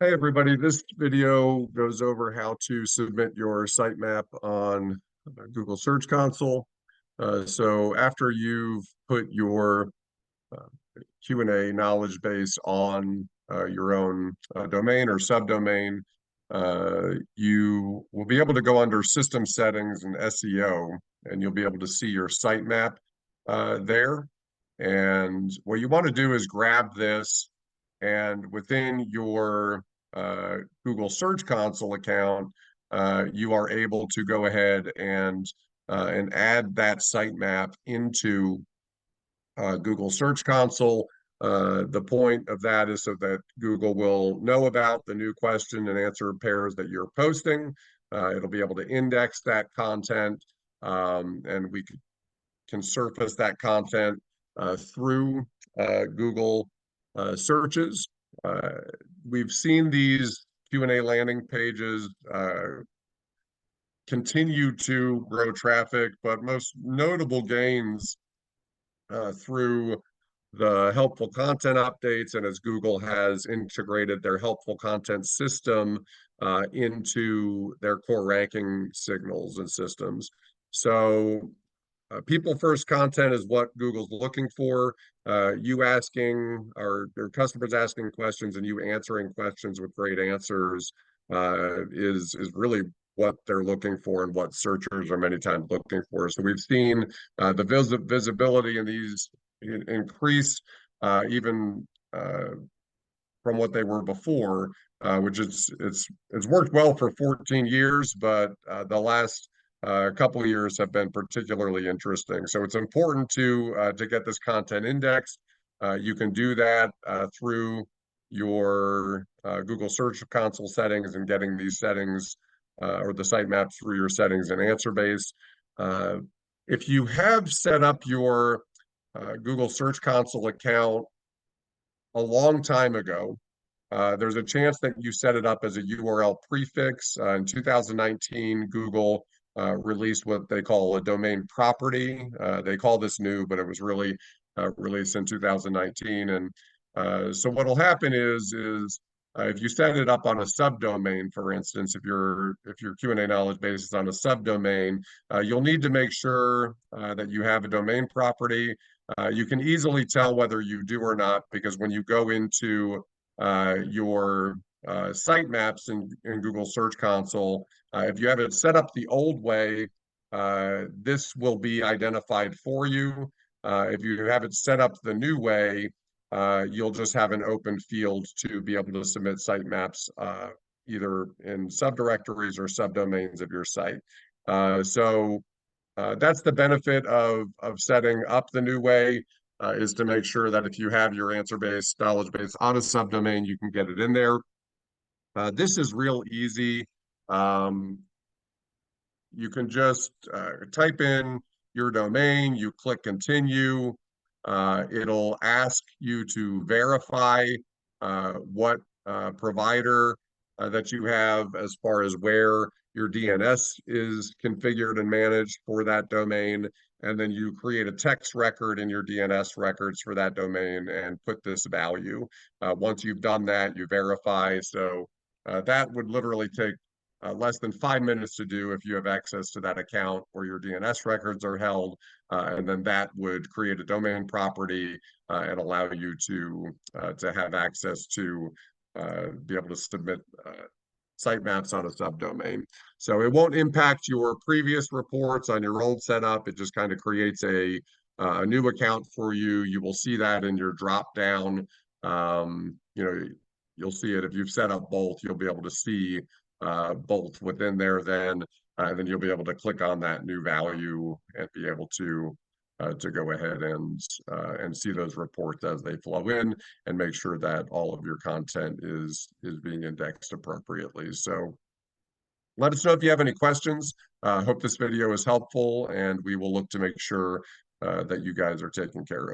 Hey everybody, this video goes over how to submit your sitemap on Google Search Console. So after you've put your uh, Q&A knowledge base on your own domain or subdomain, you will be able to go under System Settings and SEO, and you'll be able to see your sitemap there. And what you want to do is grab this and within your Google Search Console account, you are able to go ahead and add that sitemap into Google Search Console. The point of that is so that Google will know about the new question and answer pairs that you're posting. It'll be able to index that content, and we can surface that content through Google searches. Uh, we've seen these Q&A landing pages continue to grow traffic, but most notable gains through the helpful content updates and as Google has integrated their helpful content system into their core ranking signals and systems. So people first content is what Google's looking for. You asking or customers asking questions and you answering questions with great answers is really what they're looking for and what searchers are many times looking for. So we've seen the visibility in these increase even from what they were before, which it's worked well for 14 years, but the last couple of years have been particularly interesting. So it's important to get this content indexed. You can do that through your Google Search Console settings and getting these settings or the sitemaps through your settings in Answerbase. Uh, if you have set up your Google Search Console account a long time ago, there's a chance that you set it up as a URL prefix. In 2019, Google released what they call a domain property. They call this new, but it was really released in 2019. And so what will happen is if you set it up on a subdomain, for instance, if your Q&A knowledge base is on a subdomain, you'll need to make sure that you have a domain property. You can easily tell whether you do or not because when you go into your sitemaps in Google Search Console, if you have it set up the old way, this will be identified for you. If you have it set up the new way, you'll just have an open field to be able to submit sitemaps either in subdirectories or subdomains of your site. So that's the benefit of setting up the new way is to make sure that if you have your answer base, knowledge base on a subdomain, you can get it in there. This is real easy. Um, you can just type in your domain, you click continue. It'll ask you to verify what provider that you have as far as where your DNS is configured and managed for that domain. And then you create a text record in your DNS records for that domain and put this value. Once you've done that, you verify. So that would literally take less than 5 minutes to do if you have access to that account where your DNS records are held. And then that would create a domain property and allow you to have access to be able to submit sitemaps on a subdomain. So it won't impact your previous reports on your old setup. It just kind of creates a new account for you. You will see that in your drop down. You'll see it if you've set up both. You'll be able to see both within there. Then you'll be able to click on that new value and be able to go ahead and see those reports as they flow in and make sure that all of your content is being indexed appropriately. So let us know if you have any questions. Hope this video is helpful, and we will look to make sure that you guys are taken care of.